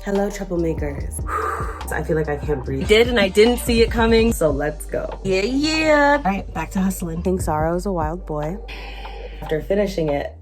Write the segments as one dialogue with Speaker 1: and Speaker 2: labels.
Speaker 1: Hello, troublemakers. I feel like I can't breathe. I did, and I didn't see it coming, so let's go. Yeah. All right, back to hustling. King Sorrow's a wild boy. After finishing it,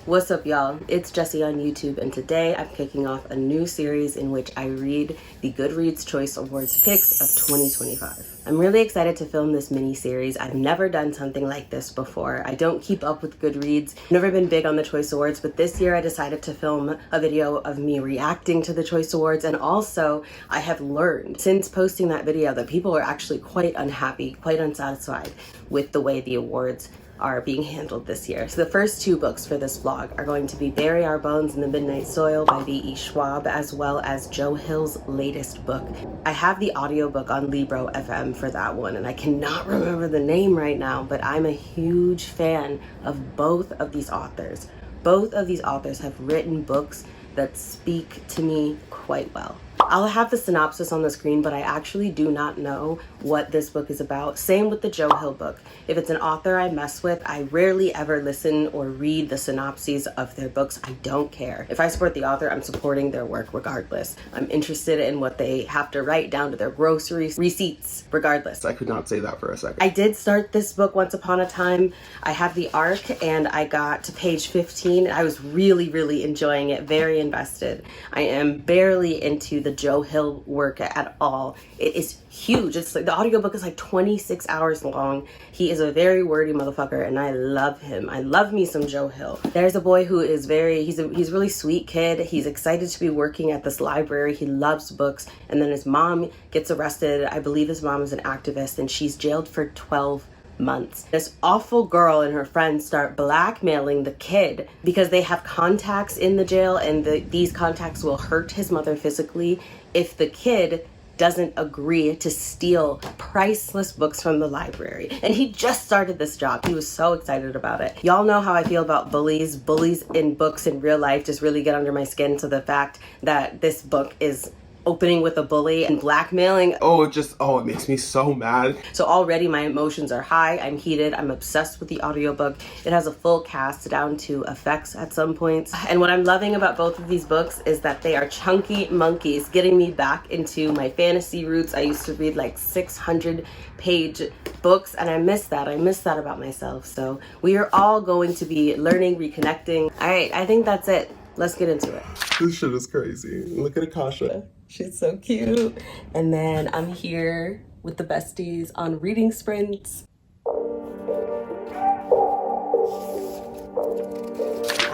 Speaker 1: what's up, y'all? It's Jessie on YouTube, and today I'm kicking off a new series in which I read the Goodreads Choice Awards picks of 2025. I'm really excited to film this mini-series. I've never done something like this before. I don't keep up with Goodreads. I've never been big on the Choice Awards, but this year I decided to film a video of me reacting to the Choice Awards, and also I have learned since posting that video that people are actually quite unhappy, quite unsatisfied with the way the awards are being handled this year. So the first two books for this vlog are going to be Bury Our Bones in the Midnight Soil by V.E. Schwab, as well as Joe Hill's latest book. I have the audiobook on Libro FM for that one, and I cannot remember the name right now, but I'm a huge fan of both of these authors. Both of these authors have written books that speak to me quite well. I'll have the synopsis on the screen, but I actually do not know what this book is about. Same with the Joe Hill book. If it's an author I mess with, I rarely ever listen or read the synopses of their books. I don't care. If I support the author, I'm supporting their work regardless. I'm interested in what they have to write down to their grocery receipts regardless.
Speaker 2: I could not say that for a second.
Speaker 1: I did start this book once upon a time. I have the arc and I got to page 15. I was really enjoying it, very invested. I am barely into the Joe Hill work at all. It is huge. It's like the audiobook is like 26 hours long. He is a very wordy motherfucker and I love him. I love me some Joe Hill. There's a boy who is he's a really sweet kid. He's excited to be working at this library. He loves books, and then his mom gets arrested. I believe his mom is an activist and she's jailed for 12 months. This awful girl and her friends start blackmailing the kid because they have contacts in the jail, and these contacts will hurt his mother physically if the kid doesn't agree to steal priceless books from the library. And he just started this job. He was so excited about it. Y'all know how I feel about bullies. Bullies in books in real life just really get under my skin. So the fact that this book is opening with a bully and blackmailing.
Speaker 2: It makes me so mad.
Speaker 1: So already my emotions are high. I'm heated. I'm obsessed with the audiobook. It has a full cast down to effects at some points. And what I'm loving about both of these books is that they are chunky monkeys, getting me back into my fantasy roots. I used to read like 600-page books, and I miss that. I miss that about myself. So we are all going to be learning, reconnecting. All right, I think that's it. Let's get into it.
Speaker 2: This shit is crazy. Look at Akasha.
Speaker 1: She's so cute. And then I'm here with the besties on reading sprints.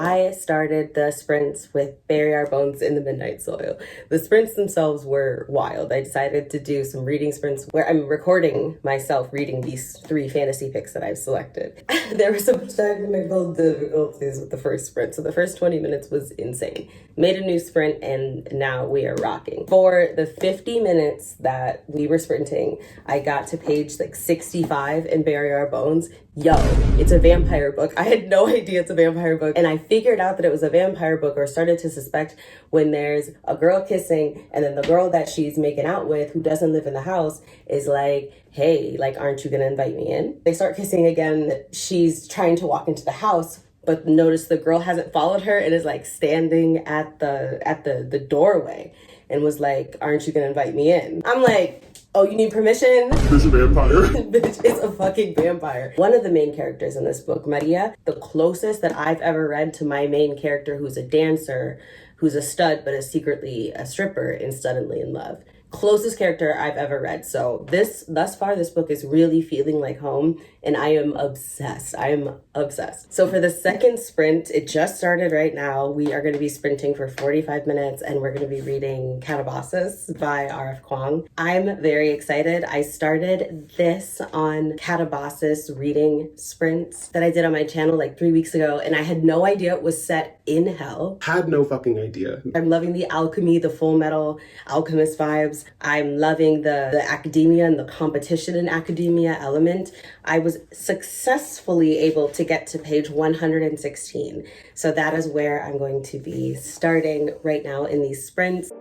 Speaker 1: I started the sprints with Bury Our Bones in the Midnight Soil. The sprints themselves were wild. I decided to do some reading sprints where I'm recording myself reading these 3 fantasy picks that I've selected. There were some technical difficulties with the first sprint, so the first 20 minutes was insane. Made a new sprint, and now we are rocking. For the 50 minutes that we were sprinting, I got to page like 65 in Bury Our Bones. Yo, it's a vampire book. I had no idea it's a vampire book, and I figured out that it was a vampire book, or started to suspect, when there's a girl kissing and then the girl that she's making out with, who doesn't live in the house, is like, hey, like, aren't you gonna invite me in? They start kissing again. She's trying to walk into the house, but notice the girl hasn't followed her and is like standing at the doorway and was like, aren't you gonna invite me in? I'm like, oh, you need permission?
Speaker 2: There's a vampire.
Speaker 1: Bitch is a fucking vampire. One of the main characters in this book, Maria, the closest that I've ever read to my main character, who's a dancer, who's a stud, but is secretly a stripper in Suddenly in Love. Closest character I've ever read. So thus far, this book is really feeling like home, and I am obsessed. I am obsessed. So for the second sprint, it just started right now. We are going to be sprinting for 45 minutes, and we're going to be reading Katabasis by R.F. Kuang. I'm very excited. I started this on Katabasis reading sprints that I did on my channel like 3 weeks ago, and I had no idea it was set in hell.
Speaker 2: Had no fucking idea.
Speaker 1: I'm loving the alchemy, the Full Metal Alchemist vibes. I'm loving the academia and the competition in academia element. I was successfully able to get to page 116. So that is where I'm going to be starting right now in these sprints.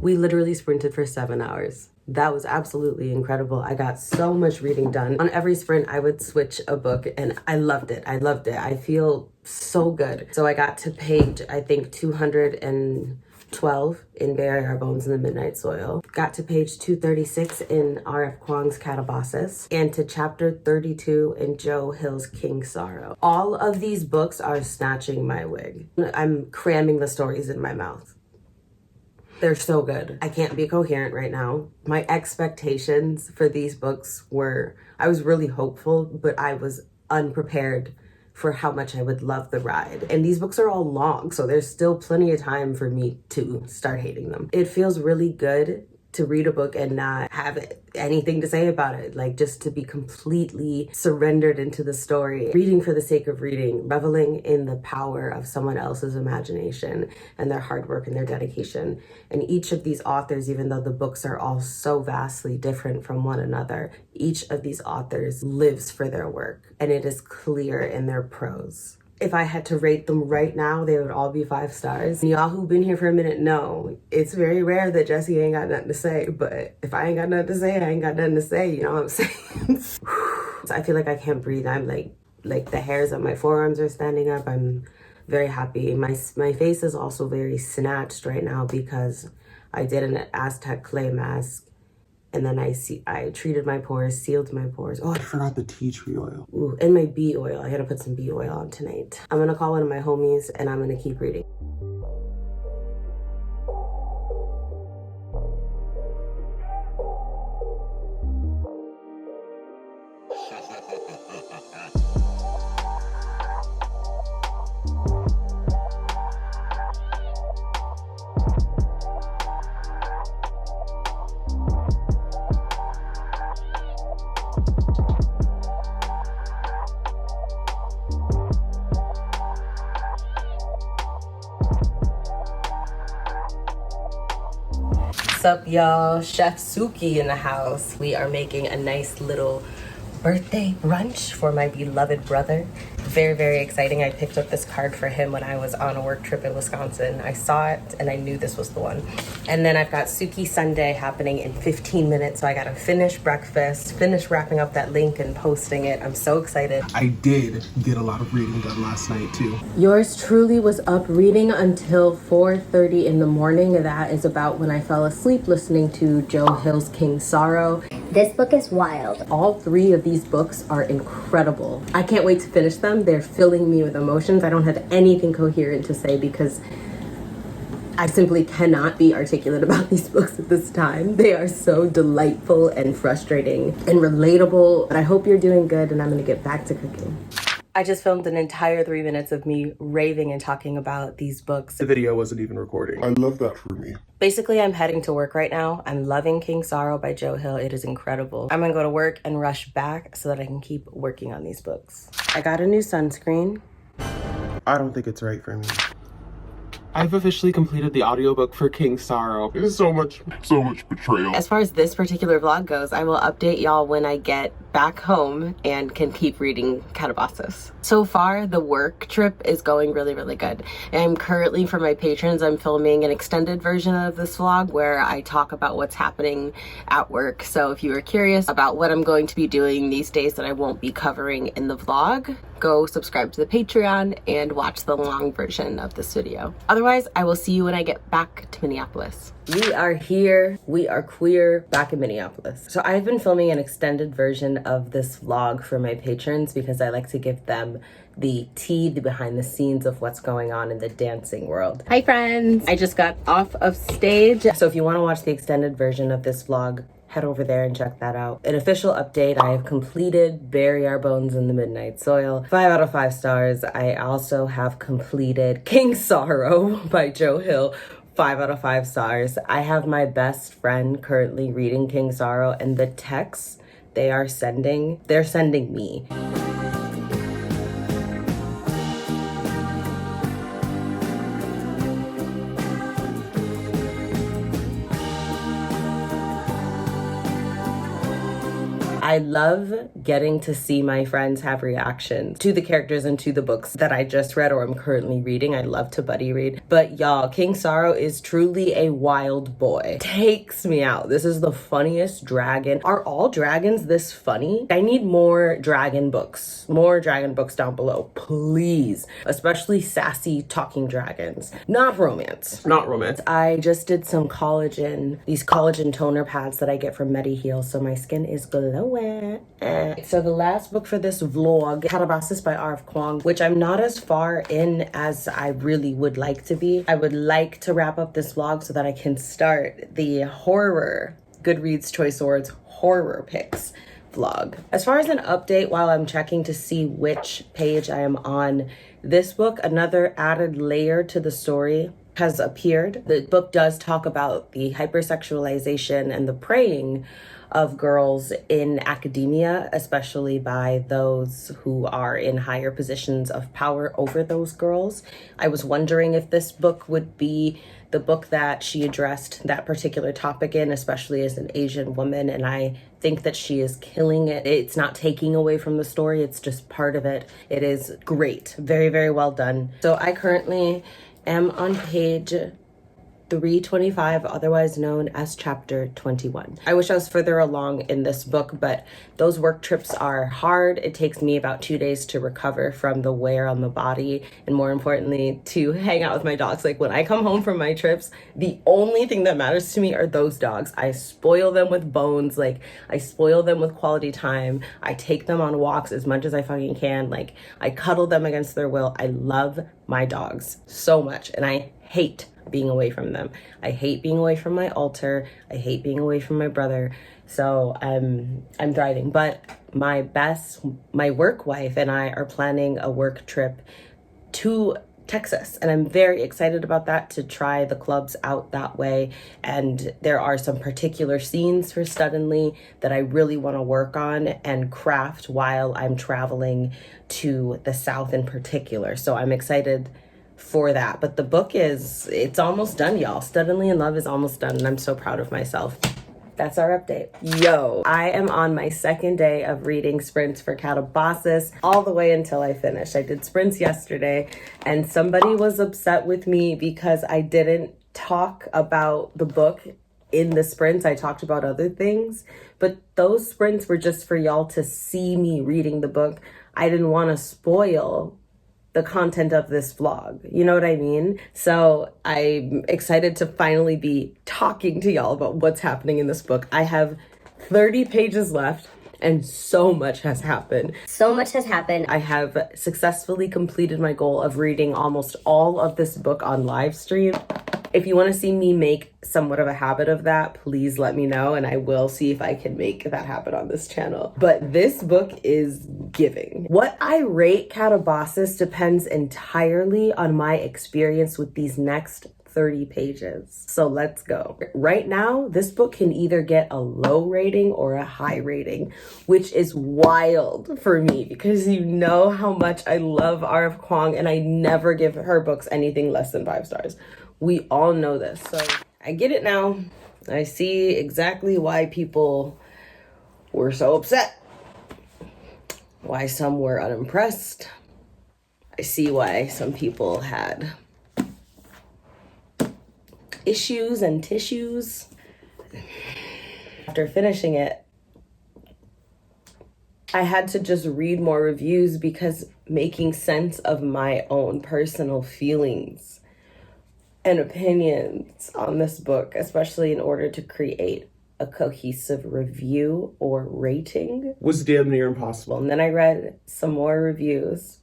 Speaker 1: We literally sprinted for 7 hours. That was absolutely incredible. I got so much reading done. On every sprint, I would switch a book and I loved it. I loved it. I feel so good. So I got to page, I think, 212 in Bury Our Bones in the Midnight Soil. Got to page 236 in R.F. Kuang's Katabasis. And to chapter 32 in Joe Hill's King Sorrow. All of these books are snatching my wig. I'm cramming the stories in my mouth. They're so good. I can't be coherent right now. My expectations for these books were, I was really hopeful, but I was unprepared for how much I would love the ride. And these books are all long, so there's still plenty of time for me to start hating them. It feels really good to read a book and not have anything to say about it, like just to be completely surrendered into the story, reading for the sake of reading, reveling in the power of someone else's imagination and their hard work and their dedication. And each of these authors, even though the books are all so vastly different from one another, each of these authors lives for their work, and it is clear in their prose. If I had to rate them right now, they would all be 5 stars. And y'all who've been here for a minute know it's very rare that Jessie ain't got nothing to say, but if I ain't got nothing to say, I ain't got nothing to say, you know what I'm saying? So I feel like I can't breathe. I'm like the hairs on my forearms are standing up. I'm very happy. My face is also very snatched right now because I did an Aztec clay mask. And then I treated my pores, sealed my pores. Oh,
Speaker 2: I forgot the tea tree oil.
Speaker 1: Ooh, and my bee oil. I gotta put some bee oil on tonight. I'm gonna call one of my homies and I'm gonna keep reading. What's up, y'all? Chef Suki in the house. We are making a nice little birthday brunch for my beloved brother. Very, very exciting. I picked up this card for him when I was on a work trip in Wisconsin. I saw it and I knew this was the one. And then I've got Suki Sunday happening in 15 minutes. So I gotta finish breakfast, finish wrapping up that link and posting it. I'm so excited.
Speaker 2: I did get a lot of reading done last night too.
Speaker 1: Yours truly was up reading until 4:30 in the morning. That is about when I fell asleep listening to Joe Hill's King Sorrow.
Speaker 3: This book is wild.
Speaker 1: All 3 of these books are incredible. I can't wait to finish them. They're filling me with emotions. I don't have anything coherent to say because I simply cannot be articulate about these books at this time. They are so delightful and frustrating and relatable. But I hope you're doing good and I'm gonna get back to cooking. I just filmed an entire 3 minutes of me raving and talking about these books.
Speaker 2: The video wasn't even recording. I love that for me.
Speaker 1: Basically, I'm heading to work right now. I'm loving King Sorrow by Joe Hill. It is incredible. I'm gonna go to work and rush back so that I can keep working on these books. I got a new sunscreen.
Speaker 2: I don't think it's right for me. I've officially completed the audiobook for King Sorrow. There's so much betrayal.
Speaker 1: As far as this particular vlog goes, I will update y'all when I get back home and can keep reading Katabasis. So far, the work trip is going really, really good. I'm currently, for my patrons, I'm filming an extended version of this vlog where I talk about what's happening at work. So if you are curious about what I'm going to be doing these days that I won't be covering in the vlog, go subscribe to the Patreon and watch the long version of this video. Otherwise, I will see you when I get back to Minneapolis. We are here, we are queer, back in Minneapolis. So I've been filming an extended version of this vlog for my patrons because I like to give them the tea, the behind the scenes of what's going on in the dancing world. Hi friends! I just got off of stage. So if you want to watch the extended version of this vlog, head over there and check that out. An official update, I have completed Bury Our Bones in the Midnight Soil. 5 out of 5 stars. I also have completed King Sorrow by Joe Hill. 5 out of 5 stars. I have my best friend currently reading King Sorrow, and the texts they're sending me. I love getting to see my friends have reactions to the characters and to the books that I just read or I'm currently reading. I love to buddy read. But y'all, King Sorrow is truly a wild boy. Takes me out. This is the funniest dragon. Are all dragons this funny? I need more dragon books. More dragon books down below, please. Especially sassy talking dragons. Not romance.
Speaker 2: Not romance.
Speaker 1: I just did some these collagen toner pads that I get from MediHeal, so my skin is glowing. So the last book for this vlog, Katabasis by R.F. Kuang, which I'm not as far in as I really would like to be. I would like to wrap up this vlog so that I can start the horror Goodreads Choice Awards horror picks vlog. As far as an update while I'm checking to see which page I am on, this book, another added layer to the story, has appeared. The book does talk about the hypersexualization and the preying of girls in academia, especially by those who are in higher positions of power over those girls. I was wondering if this book would be the book that she addressed that particular topic in, especially as an Asian woman, and I think that she is killing it. It's not taking away from the story, it's just part of it. It is great. Very, very well done. So I currently am on page 325, otherwise known as chapter 21. I wish I was further along in this book, but those work trips are hard. It takes me about 2 days to recover from the wear on the body, and more importantly, to hang out with my dogs. Like when I come home from my trips, the only thing that matters to me are those dogs. I spoil them with bones, like I spoil them with quality time. I take them on walks as much as I fucking can. Like I cuddle them against their will. I love my dogs so much, and I hate being away from them. I hate being away from my altar. I hate being away from my brother. So I'm thriving. But my work wife and I are planning a work trip to Texas, and I'm very excited about that, to try the clubs out that way. And there are some particular scenes for Suddenly that I really want to work on and craft while I'm traveling to the South in particular. So I'm excited for that. But the book it's almost done, y'all. Suddenly in Love is almost done, and I'm so proud of myself. That's our update. Yo, I am on my second day of reading sprints for Katabasis all the way until I finish. I did sprints yesterday, and somebody was upset with me because I didn't talk about the book in the sprints. I talked about other things, but those sprints were just for y'all to see me reading the book. I didn't want to spoil the content of this vlog. You know what I mean? So I'm excited to finally be talking to y'all about what's happening in this book. I have 30 pages left, and so much has happened. So much has happened. I have successfully completed my goal of reading almost all of this book on live stream. If you want to see me make somewhat of a habit of that, please let me know, and I will see if I can make that happen on this channel. But this book is giving. What I rate Katabasis depends entirely on my experience with these next 30 pages. So let's go. Right now, this book can either get a low rating or a high rating, which is wild for me because you know how much I love R.F. Kuang, and I never give her books anything less than 5 stars. We all know this. So I get it now. I see exactly why people were so upset. Why some were unimpressed. I see why some people had issues and tissues. After finishing it, I had to just read more reviews because making sense of my own personal feelings and opinions on this book, especially in order to create a cohesive review or rating,
Speaker 2: was damn near impossible.
Speaker 1: And then I read some more reviews.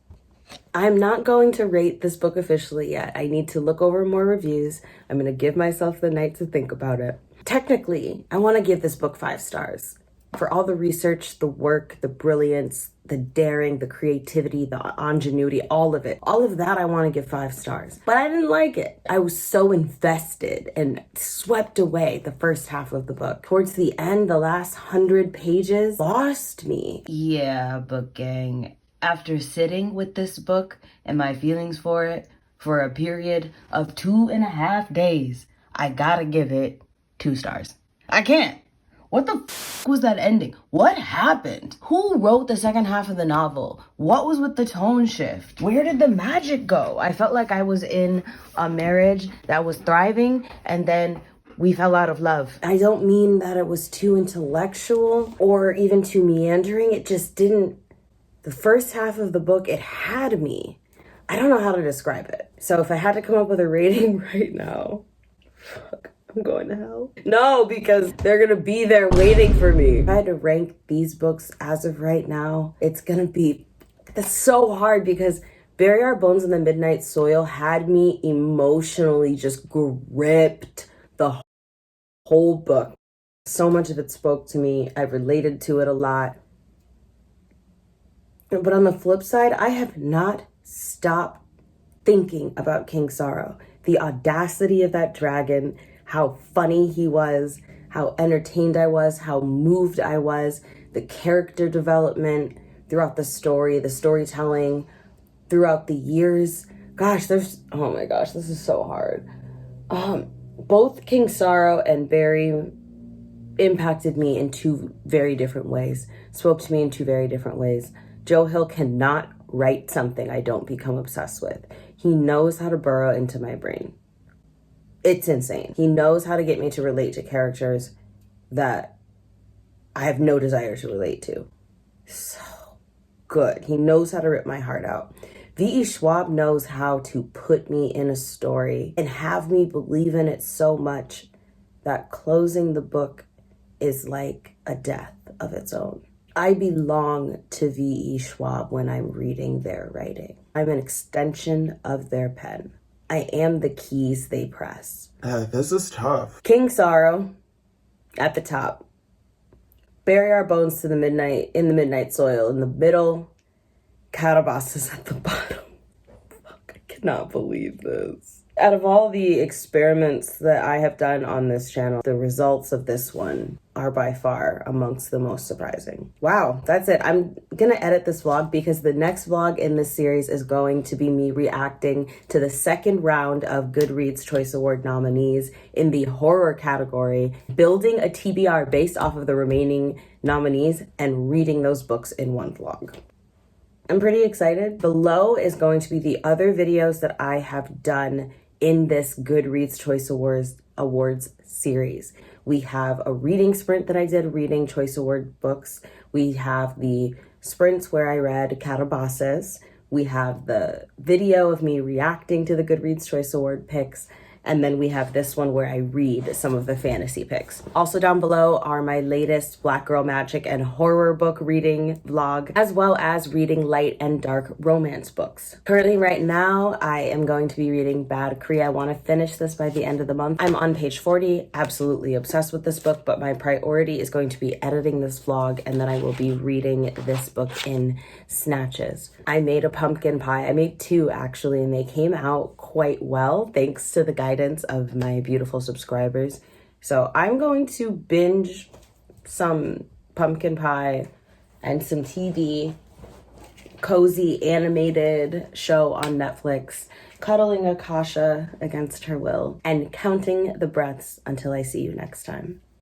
Speaker 1: I'm not going to rate this book officially yet. I need to look over more reviews. I'm going to give myself the night to think about it. Technically, I want to give this book 5 stars. For all the research, the work, the brilliance, the daring, the creativity, the ingenuity, all of it. All of that I want to give 5 stars. But I didn't like it. I was so invested and swept away the first half of the book. Towards the end, the last 100 pages lost me. Yeah, book gang. After sitting with this book and my feelings for it for a period of 2.5 days, I gotta give it 2 stars. I can't. What the was that ending? What happened? Who wrote the second half of the novel? What was with the tone shift? Where did the magic go? I felt like I was in a marriage that was thriving and then we fell out of love. I don't mean that it was too intellectual or even too meandering. It just didn't. The first half of the book, it had me. I don't know how to describe it. So if I had to come up with a rating right now, fuck, I'm going to hell. No, because they're gonna be there waiting for me. If I had to rank these books as of right now, it's gonna be, that's so hard because Bury Our Bones in the Midnight Soil had me emotionally just gripped the whole book. So much of it spoke to me. I related to it a lot. But on the flip side, I have not stopped thinking about King Sorrow. The audacity of that dragon, how funny he was, how entertained I was, how moved I was, the character development throughout the story, the storytelling throughout the years. Gosh, oh my gosh, this is so hard. Both King Sorrow and Barry impacted me in two very different ways, spoke to me in two very different ways. Joe Hill cannot write something I don't become obsessed with. He knows how to burrow into my brain. It's insane. He knows how to get me to relate to characters that I have no desire to relate to. So good. He knows how to rip my heart out. V.E. Schwab knows how to put me in a story and have me believe in it so much that closing the book is like a death of its own. I belong to V.E. Schwab when I'm reading their writing. I'm an extension of their pen. I am the keys they press.
Speaker 2: This is tough.
Speaker 1: King Sorrow at the top. Bury Our Bones in the midnight soil in the middle. Katabasis at the bottom. Fuck, I cannot believe this. Out of all the experiments that I have done on this channel, the results of this one are by far amongst the most surprising. Wow, that's it. I'm gonna edit this vlog because the next vlog in this series is going to be me reacting to the second round of Goodreads Choice Award nominees in the horror category, building a TBR based off of the remaining nominees and reading those books in one vlog. I'm pretty excited. Below is going to be the other videos that I have done in this Goodreads Choice Awards series. We have a reading sprint that I did reading Choice Award books. We have the sprints where I read Katabasis. We have the video of me reacting to the Goodreads Choice Award picks. And then we have this one where I read some of the fantasy picks. Also down below are my latest Black Girl Magic and horror book reading vlog, as well as reading light and dark romance books. Currently right now, I am going to be reading Bad Cree. I want to finish this by the end of the month. I'm on page 40, absolutely obsessed with this book, but my priority is going to be editing this vlog, and then I will be reading this book in snatches. I made a pumpkin pie. I made two actually, and they came out quite well thanks to the guidance of my beautiful subscribers. So I'm going to binge some pumpkin pie and some TV, cozy animated show on Netflix, cuddling Akasha against her will, and counting the breaths until I see you next time.